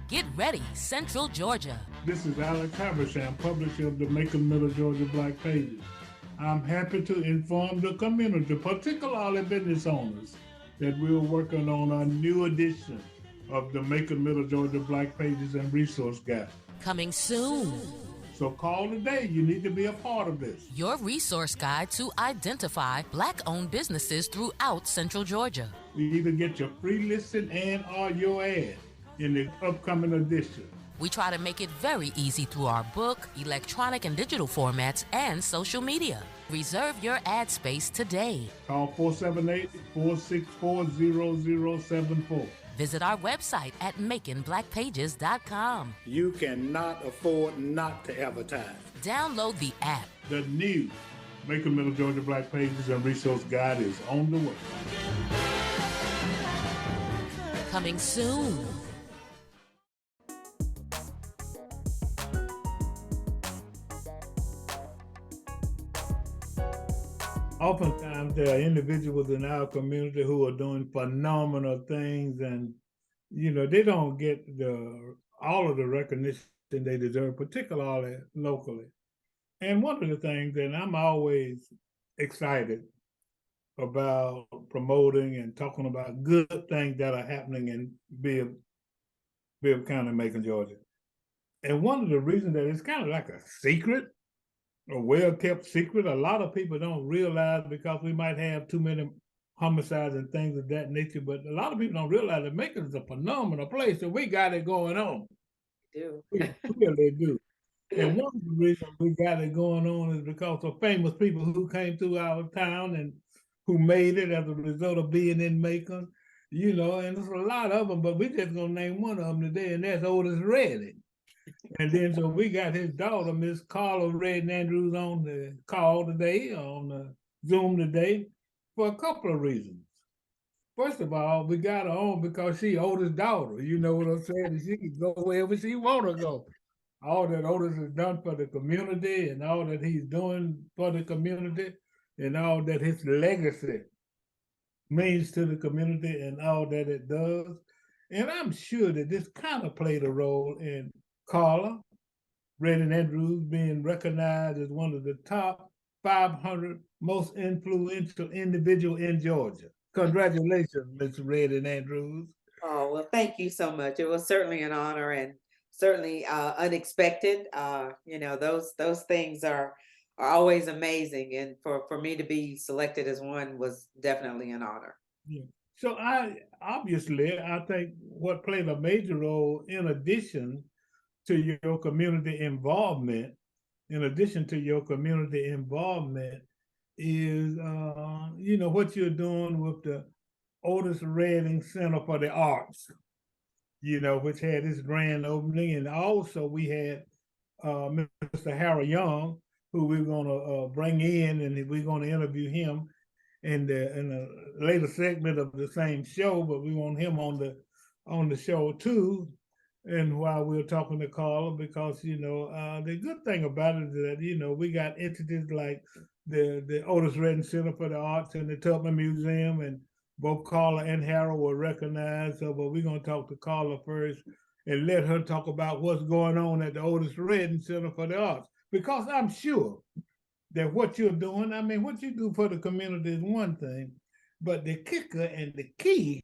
Get ready, Central Georgia. This is Alex Habersham, publisher of the Macon, Middle Georgia Black Pages. I'm happy to inform the community, particularly business owners, that we're working on a new edition of the Macon, Middle Georgia Black Pages and Resource Guide. Coming soon. So call today. You need to be a part of this. Your resource guide to identify Black-owned businesses throughout Central Georgia. You either get your free listing and or your ad in the upcoming edition. We try to make it very easy through our book, electronic and digital formats, and social media. Reserve your ad space today. Call 478-464-0074. Visit our website at makingblackpages.com. You cannot afford not to advertise. Download the app. The new Macon, Middle Georgia Black Pages and Resource Guide is on the way. Coming soon. Oftentimes, there are individuals in our community who are doing phenomenal things, and they don't get all of the recognition they deserve, particularly locally. And one of the things that I'm always excited about promoting and talking about good things that are happening in Bibb County, Macon, Georgia. And one of the reasons that it's kind of like a secret, a well-kept secret, a lot of people don't realize because we might have too many homicides and things of that nature, but a lot of people don't realize that Macon is a phenomenal place and we got it going on. We really do. And one of the reasons we got it going on is because of famous people who came through our town and who made it as a result of being in Macon, and there's a lot of them, but we're just going to name one of them today, and that's Otis Redding. And then so we got his daughter, Miss Karla Redding Andrews, on the call today, on the Zoom today, for a couple of reasons. First of all, we got her on because she's Otis' daughter. You know what I'm saying? She can go wherever she want to go. All that Otis has done for the community and all that he's doing for the community and all that his legacy means to the community and all that it does. And I'm sure that this kind of played a role in Karla Redding Andrews being recognized as one of the top 500 most influential individuals in Georgia. Congratulations, Ms. Redding Andrews. Oh, well, thank you so much. It was certainly an honor and certainly unexpected. Those things are always amazing. And for me to be selected as one was definitely an honor. Yeah. So I think what played a major role in addition to your community involvement, is, what you're doing with the Otis Redding Center for the Arts, which had its grand opening. And also we had Mr. Harry Young, who we're going to bring in, and we're going to interview him in a later segment of the same show, but we want him on the show too. And while we're talking to Karla, because the good thing about it is that we got entities like the Otis Redding Center for the Arts and the Tubman Museum, and both Karla and Harold were recognized. So, but we're going to talk to Karla first and let her talk about what's going on at the Otis Redding Center for the Arts, because I'm sure that what you're doing, what you do for the community is one thing, but the kicker and the key,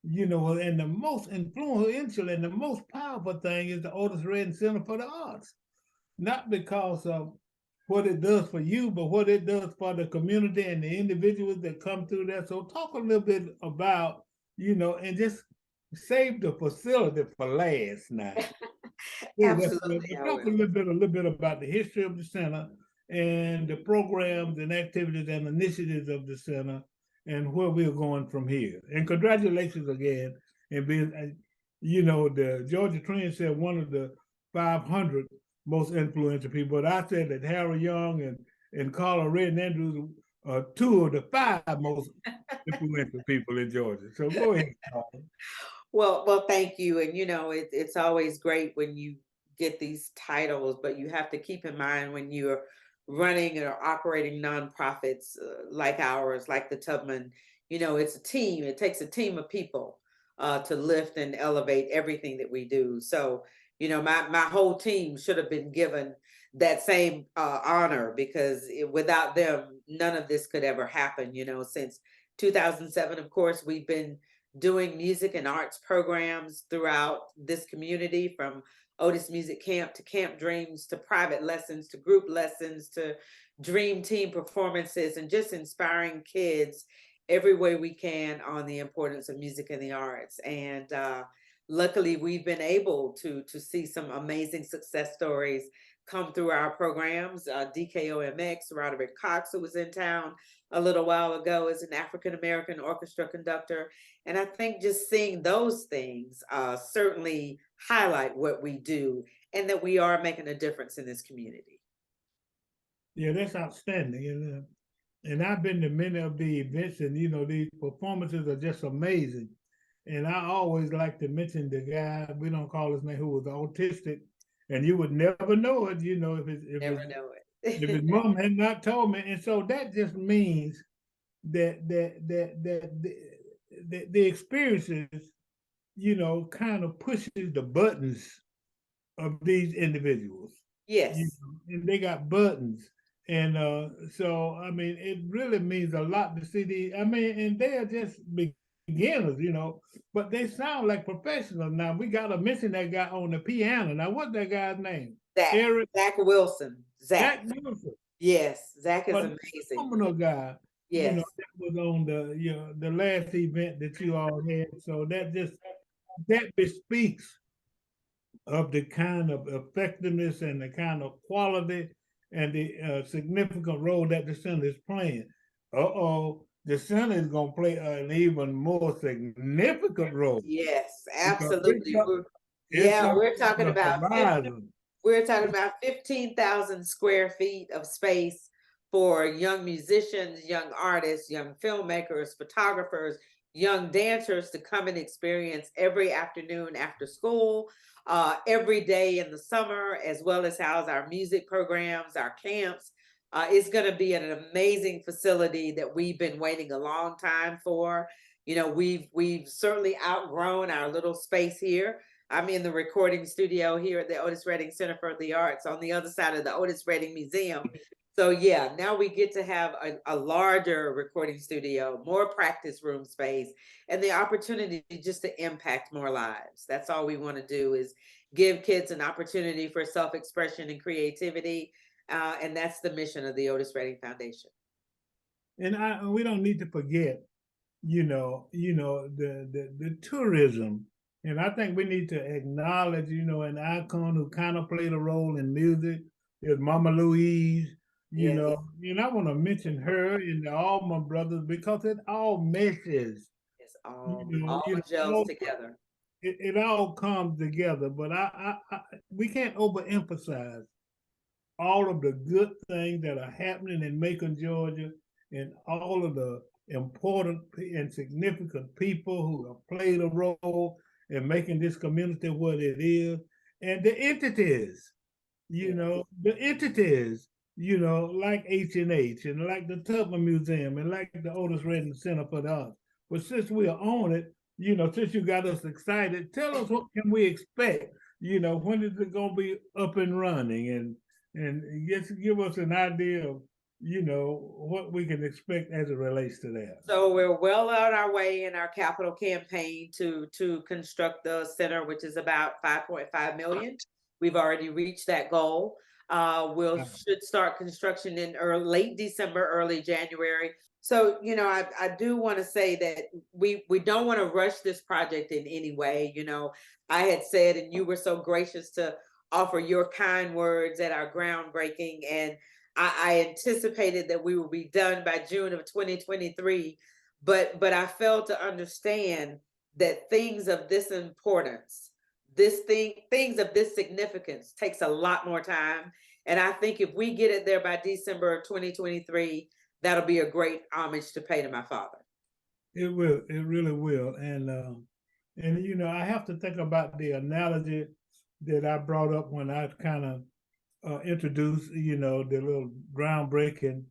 and the most influential and the most powerful thing is the Otis Redding Center for the Arts. Not because of what it does for you, but what it does for the community and the individuals that come through there. So talk a little bit about, and just save the facility for last night. Absolutely. Talk a little bit about the history of the center and the programs and activities and initiatives of the center and where we're going from here. And congratulations again. And being, the Georgia Trend said one of the 500 most influential people, but I said that Harry Young and Karla Redding Andrews are two of the 5 most influential people in Georgia. So go ahead, Karla. Well, thank you. And it's always great when you get these titles, but you have to keep in mind when you're running or operating nonprofits like ours, like the Tubman, it's a team. It takes a team of people to lift and elevate everything that we do. So, my whole team should have been given that same honor, because without them, none of this could ever happen. Since 2007, of course, we've been doing music and arts programs throughout this community, from Otis Music Camp to Camp Dreams to private lessons to group lessons to dream team performances, and just inspiring kids every way we can on the importance of music and the arts. And luckily, we've been able to see some amazing success stories come through our programs. DKOMX, Roderick Cox, who was in town a little while ago, is an African American orchestra conductor. And I think just seeing those things certainly highlight what we do, and that we are making a difference in this community. Yeah, that's outstanding. And I've been to many of the events, and these performances are just amazing. And I always like to mention the guy, we don't call his name, who was autistic, and you would never know it, Never know if his it. mom had not told me. And so that just means that the experiences, kind of pushes the buttons of these individuals. Yes. And they got buttons. And so, I mean, it really means a lot to see these. I mean, and they are just beginners, but they sound like professionals. Now, we got to mention that guy on the piano. Now, what's that guy's name? Zach Wilson. Zach Wilson. Yes, Zach is A amazing. phenomenal guy. Yes. That was on the last event that you all had. So that bespeaks of the kind of effectiveness and the kind of quality and the significant role that the center is playing. The center is going to play an even more significant role. Yes, absolutely. We're talking about 15,000 square feet of space for young musicians, young artists, young filmmakers, photographers, young dancers to come and experience every afternoon after school, every day in the summer, as well as house our music programs, our camps. It's going to be an amazing facility that we've been waiting a long time for. We've certainly outgrown our little space here. I'm in the recording studio here at the Otis Redding Center for the Arts on the other side of the Otis Redding Museum. So yeah, now we get to have a larger recording studio, more practice room space, and the opportunity just to impact more lives. That's all we want to do, is give kids an opportunity for self-expression and creativity. And that's the mission of the Otis Redding Foundation. And we don't need to forget, the tourism. And I think we need to acknowledge, an icon who kind of played a role in music is Mama Louise. And I want to mention her and the Allman Brothers, because it all meshes. It's all gels together. It all comes together, but we can't overemphasize all of the good things that are happening in Macon, Georgia, and all of the important and significant people who have played a role in making this community what it is, and the entities, like H&H and like the Tubman Museum and like the Otis Redding Center for the Arts. But since we are on it, since you got us excited, tell us, what can we expect? When is it going to be up and running? And just give us an idea of, what we can expect as it relates to that. So we're well on our way in our capital campaign to construct the center, which is about $5.5 million. We've already reached that goal. Should start construction in late December, early January. So, I do want to say that we don't want to rush this project in any way. I had said, and you were so gracious to offer your kind words at our groundbreaking, and I anticipated that we would be done by June of 2023, but I failed to understand that things of this importance, things of this significance takes a lot more time. And I think if we get it there by December of 2023, that'll be a great homage to pay to my father. It will. It really will. And I have to think about the analogy that I brought up when I kind of introduced, the little groundbreaking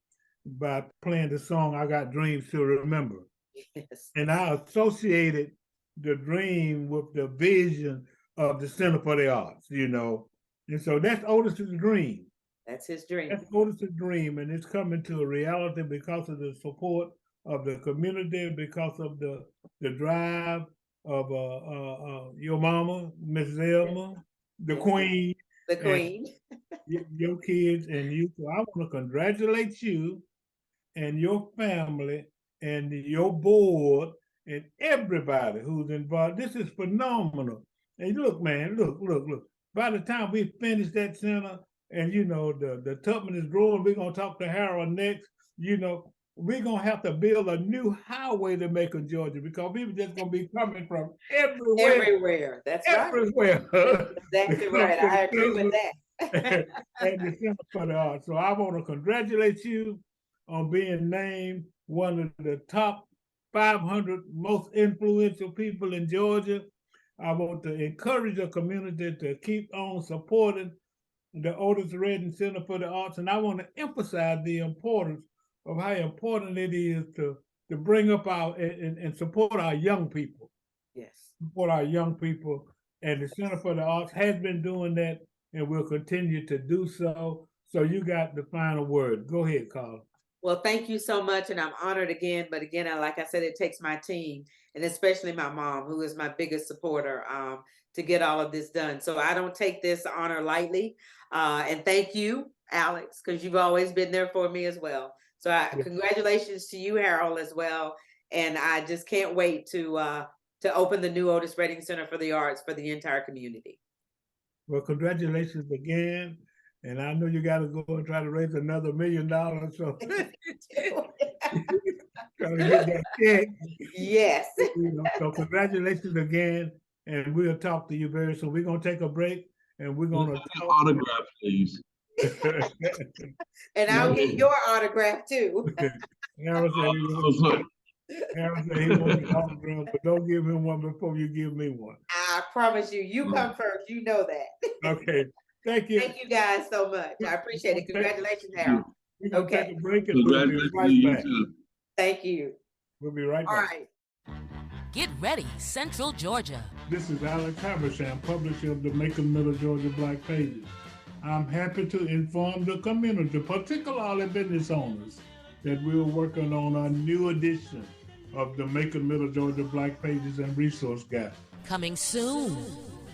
by playing the song "I Got Dreams to Remember." Yes. And I associated the dream with the vision of the Center for the Arts, And so that's Otis's dream. That's his dream. That's Otis's dream, and it's coming to a reality because of the support of the community, because of the drive of your mama, Miss Zelma, the Queen, the Queen, your kids, and you. So I want to congratulate you and your family and your board and everybody who's involved. This is phenomenal. And look, man, look. By the time we finish that center, and the Tubman is growing, we're gonna talk to Harold next. We're gonna have to build a new highway to Macon, Georgia, because people just gonna be coming from everywhere. Everywhere. That's everywhere. Right. That's exactly right. I agree with that. And the Center for the Arts. So I want to congratulate you on being named one of the top 500 most influential people in Georgia. I want to encourage the community to keep on supporting the Otis Redding Center for the Arts, and I want to emphasize the importance of how important it is to bring up our and support our young people. Yes. Support our young people, and the Center for the Arts has been doing that and will continue to do so. So you got the final word. Go ahead, Karla. Well, thank you so much, and I'm honored again. But again, like I said, it takes my team, and especially my mom, who is my biggest supporter, to get all of this done. So I don't take this honor lightly. And thank you, Alex, because you've always been there for me as well. So congratulations to you, Harold, as well. And I just can't wait to open the new Otis Redding Center for the Arts for the entire community. Well, congratulations again. And I know you got to go and try to raise another $1 million. So trying to get that check. Yes. So congratulations again. And we'll talk to you very soon. We're going to take a break and we're going to talk. Autograph, please. And I'll get your autograph too. Harold said he wants an autograph, but don't give him one before you give me one. I promise you, you come first. You know that. Okay. Thank you. Thank you guys so much. I appreciate it. Congratulations, Harold. We're going to take a break and we'll be right back. Thank you. We'll be right back. All right. Get ready, Central Georgia. This is Alex Habersham, publisher of the Macon, Middle Georgia Black Pages. I'm happy to inform the community, particularly business owners, that we're working on a new edition of the Macon, Middle Georgia Black Pages and Resource Guide. Coming soon.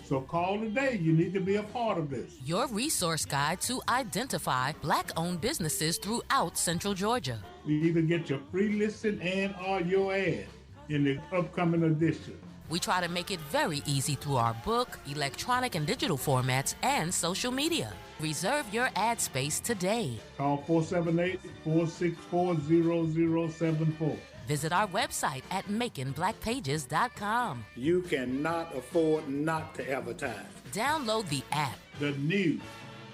So call today. You need to be a part of this. Your resource guide to identify Black-owned businesses throughout Central Georgia. You either get your free listen and or your ad in the upcoming edition. We try to make it very easy through our book, electronic and digital formats, and social media. Reserve your ad space today. Call 478-464-0074. Visit our website at maconblackpages.com. You cannot afford not to advertise. Download the app. The new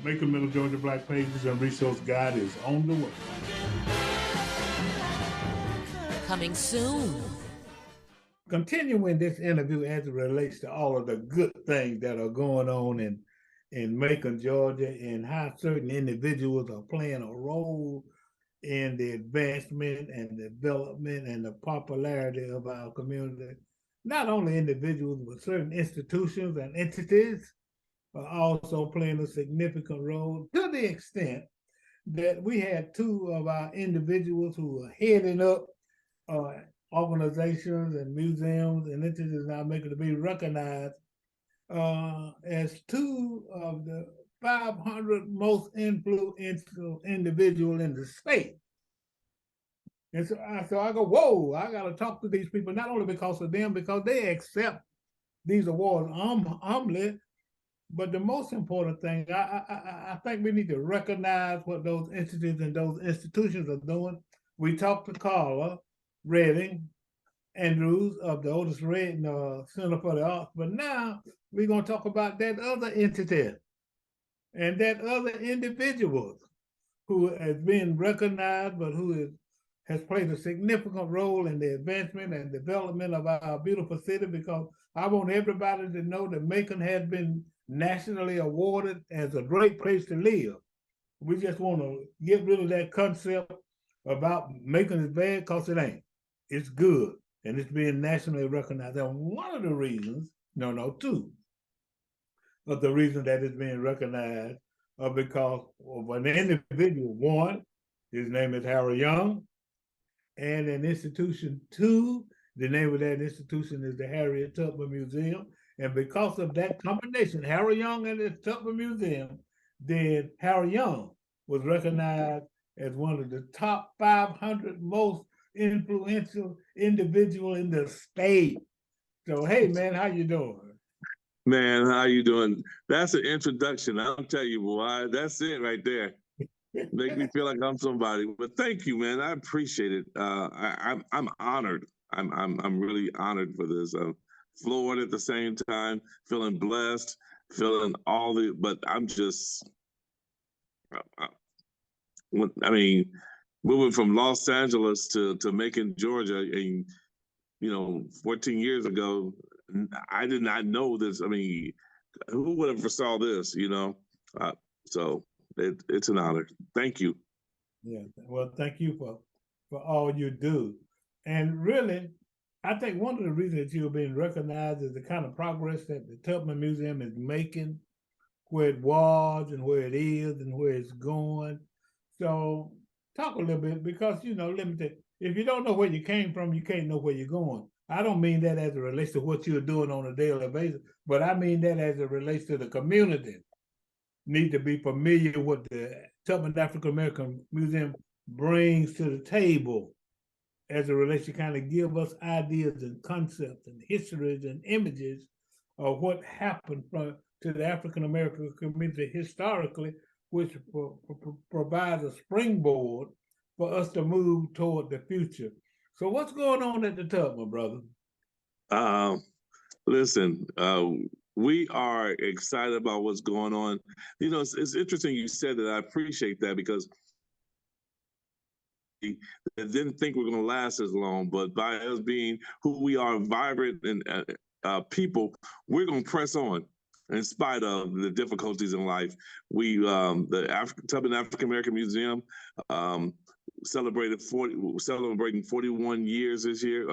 Macon, Middle Georgia Black Pages and Resource Guide is on the way. Coming soon. Continuing this interview as it relates to all of the good things that are going on in Macon, Georgia, and how certain individuals are playing a role in the advancement and development and the popularity of our community. Not only individuals, but certain institutions and entities are also playing a significant role, to the extent that we had two of our individuals who are heading up organizations and museums and entities now making to be recognized as two of the 500 most influential individuals in the state. And so I go, whoa, I got to talk to these people, not only because of them, because they accept these awards humbly, but the most important thing, I think we need to recognize what those entities and those institutions are doing. We talked to Karla Redding Andrews of the Otis Redding Center for the Arts, but now we're going to talk about that other entity and that other individual who has been recognized, but who has played a significant role in the advancement and development of our beautiful city, because I want everybody to know that Macon has been nationally awarded as a great place to live. We just want to get rid of that concept about Macon is bad, because it ain't. It's good. and it's being nationally recognized. And one of the reasons, two of the reasons that it's being recognized are because of an individual. One, his name is Harry Young, and an institution. Two, the name of that institution is the Harriet Tubman Museum. And because of that combination, Harry Young and the Tubman Museum, then Harry Young was recognized as one of the top 500 most influential individual in the state. So, hey, man, how you doing? Man, how you doing? That's an introduction. I'll tell you, boy. That's it right there. Make me feel like I'm somebody. But thank you, man. I appreciate it. I'm honored. I'm really honored for this. Floored at the same time, feeling blessed, feeling all the. But I'm just. I mean, moving from Los Angeles to Macon, Georgia, and 14 years ago, I did not know this. I mean, who would have foresaw this? So it's an honor. Thank you. Yeah. Well, thank you for all you do. And really, I think one of the reasons that you're being recognized is the kind of progress that the Tubman Museum is making, where it was and where it is and where it's going. So talk a little bit, because, let me tell you, if you don't know where you came from, you can't know where you're going. I don't mean that as it relates to what you're doing on a daily basis, but I mean that as it relates to the community. Need to be familiar with the Tubman African American Museum brings to the table as it relates to kind of give us ideas and concepts and histories and images of what happened to the African American community historically, which provides a springboard for us to move toward the future. So what's going on at the Tubman, brother? Listen, we are excited about what's going on. It's interesting you said that. I appreciate that, because I didn't think we're going to last as long, but by us being who we are, vibrant and people, we're going to press on in spite of the difficulties in life. We, the Tubman African American Museum, celebrating 41 years this year.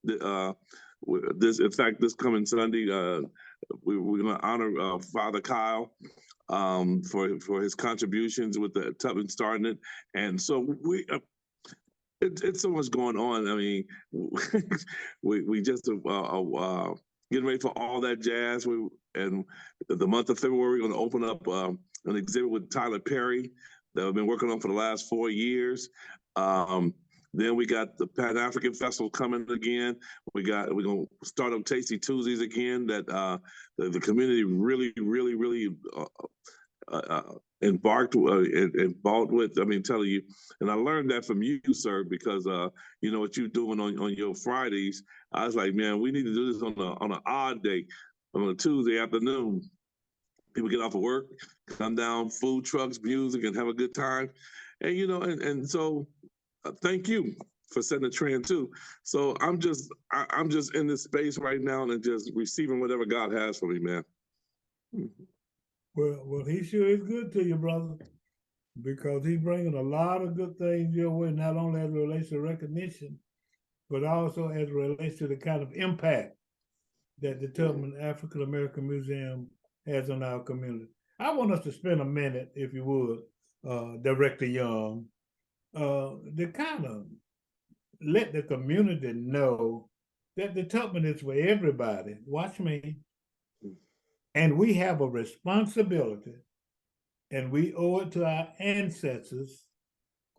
In fact, this coming Sunday, we're going to honor Father Kyle for his contributions with the Tubman starting it, and so it's so much going on. I mean, we just getting ready for all that jazz. And the month of February, we're going to open up an exhibit with Tyler Perry that we've been working on for the last 4 years. Then we got the Pan-African Festival coming again. We're going to start up Tasty Tuesdays again, that the community really embarked with. I mean, telling you, and I learned that from you, sir, because what you're doing on your Fridays. I was like, man, we need to do this on an odd day, on a Tuesday afternoon. People get off of work, come down, food trucks, music, and have a good time, and so. Thank you for setting the trend too. So I'm just in this space right now and just receiving whatever God has for me, man. Well, he sure is good to you, brother, because he's bringing a lot of good things your way, not only as it relates to recognition, but also as it relates to the kind of impact that the Tubman African American Museum has on our community. I want us to spend a minute, if you would, Director Young, to kind of let the community know that the Tubman is for everybody. Watch me. And we have a responsibility, and we owe it to our ancestors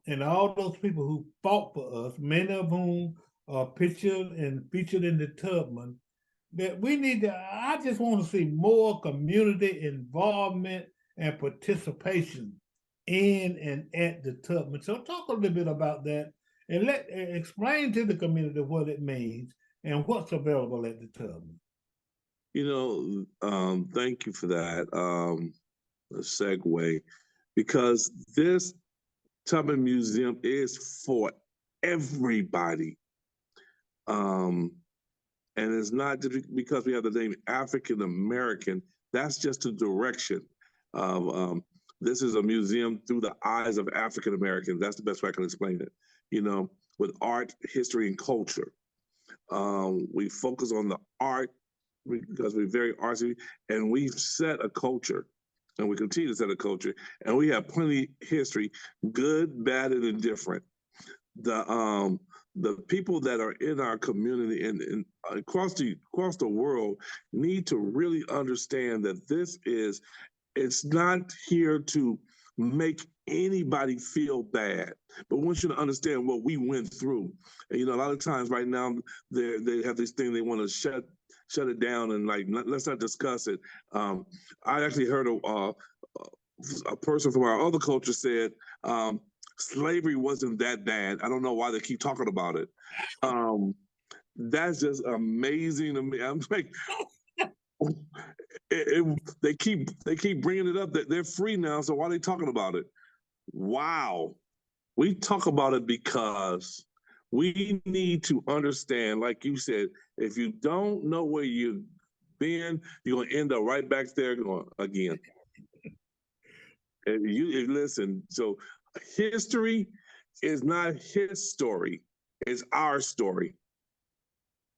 and all those people who fought for us, many of whom are pictured and featured in the Tubman, that we need to, I just want to see more community involvement and participation in and at the Tubman. So talk a little bit about that and explain to the community what it means and what's available at the Tubman. Thank you for that segue, because this Tubman Museum is for everybody. And it's not just because we have the name African American. That's just a direction of this is a museum through the eyes of African Americans. That's the best way I can explain it. With art, history, and culture. We focus on the art because we're very artsy, and we've set a culture, and we continue to set a culture, and we have plenty history, good, bad, and indifferent. The people that are in our community and across the world need to really understand that it's not here to make anybody feel bad, but we want you to understand what we went through. And, a lot of times right now they have this thing they want to shut it down and let's not discuss it. I actually heard a person from our other culture said slavery wasn't that bad. I don't know why they keep talking about it. That's just amazing to me. I'm like, they keep bringing it up that they're free now, so why are they talking about it? Wow. We talk about it because we need to understand, like you said, if you don't know where you've been, you're going to end up right back there again. And you listen, so history is not his story, it's our story.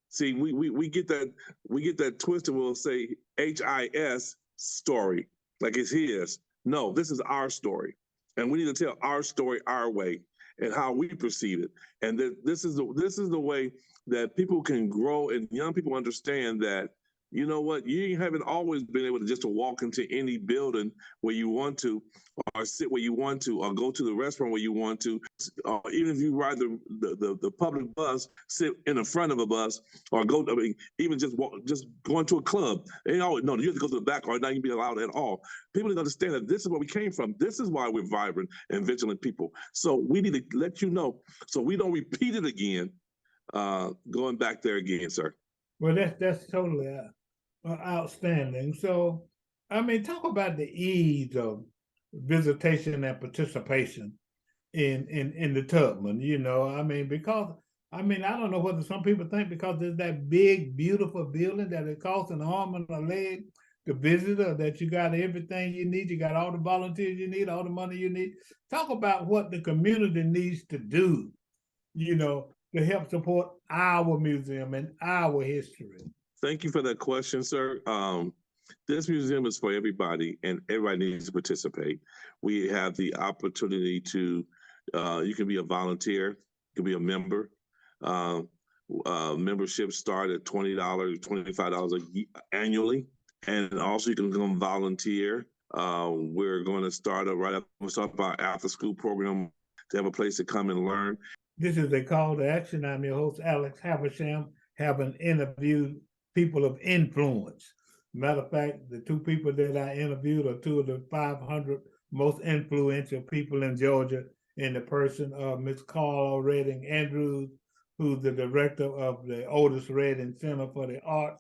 See, we get that twist and we'll say HIS story, like it's his. No, this is our story. And we need to tell our story our way and how we perceive it. And this is the way that people can grow and young people understand that, you know what, you haven't always been able to just walk into any building where you want to, or sit where you want to, or go to the restaurant where you want to, or even if you ride the public bus, sit in the front of a bus, or even just going to a club. They always know you have to go to the back or not even be allowed at all. People need to understand that this is where we came from. This is why we're vibrant and vigilant people. So we need to let you know so we don't repeat it again, going back there again, sir. Well, that's totally outstanding. So, talk about the ease of visitation and participation in the Tubman. Because I don't know whether some people think because there's that big, beautiful building that it costs an arm and a leg to visit, or that you got everything you need, you got all the volunteers you need, all the money you need. Talk about what the community needs to do, to help support our museum and our history. Thank you for that question, sir. This museum is for everybody, and everybody needs to participate. We have the opportunity to, you can be a volunteer, you can be a member. Memberships start at $20, $25 annually, and also you can come volunteer. We're going to start our after-school program to have a place to come and learn. This is a call to action. I'm your host, Alex Habersham, having interviewed people of influence. Matter of fact, the two people that I interviewed are two of the 500 most influential people in Georgia, in the person of Ms. Karla Redding Andrews, who's the director of the Otis Redding Center for the Arts,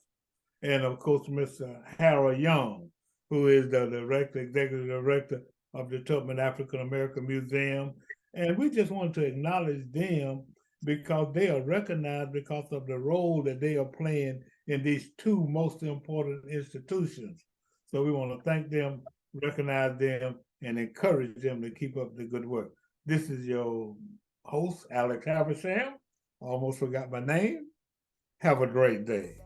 and of course, Mr. Harold Young, who is the executive director of the Tubman African American Museum. And we just want to acknowledge them because they are recognized because of the role that they are playing in these two most important institutions. So we want to thank them, recognize them, and encourage them to keep up the good work. This is your host, Alex Habersham. Almost forgot my name. Have a great day.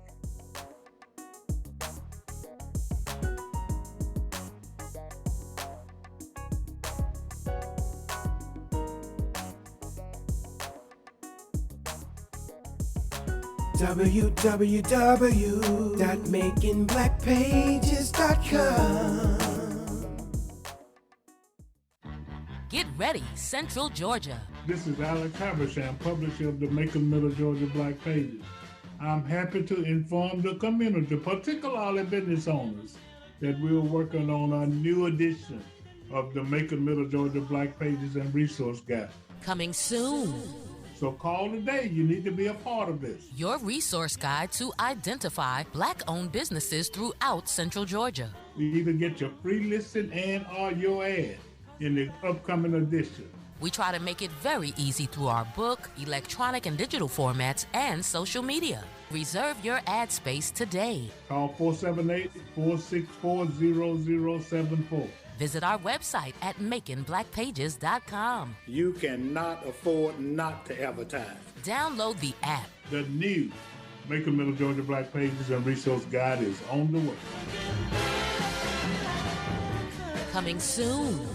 www.makingblackpages.com. Get ready, Central Georgia. This is Alex Habersham, publisher of the Macon Middle Georgia Black Pages. I'm happy to inform the community, particularly business owners, that we're working on a new edition of the Macon Middle Georgia Black Pages and Resource Guide. Coming soon. So call today. You need to be a part of this. Your resource guide to identify Black-owned businesses throughout Central Georgia. You either get your free listing and or your ad in the upcoming edition. We try to make it very easy through our book, electronic and digital formats, and social media. Reserve your ad space today. Call 478-464-0074. Visit our website at makingblackpages.com. You cannot afford not to advertise. Download the app. The new Macon Middle Georgia Black Pages and Resource Guide is on the way. Coming soon.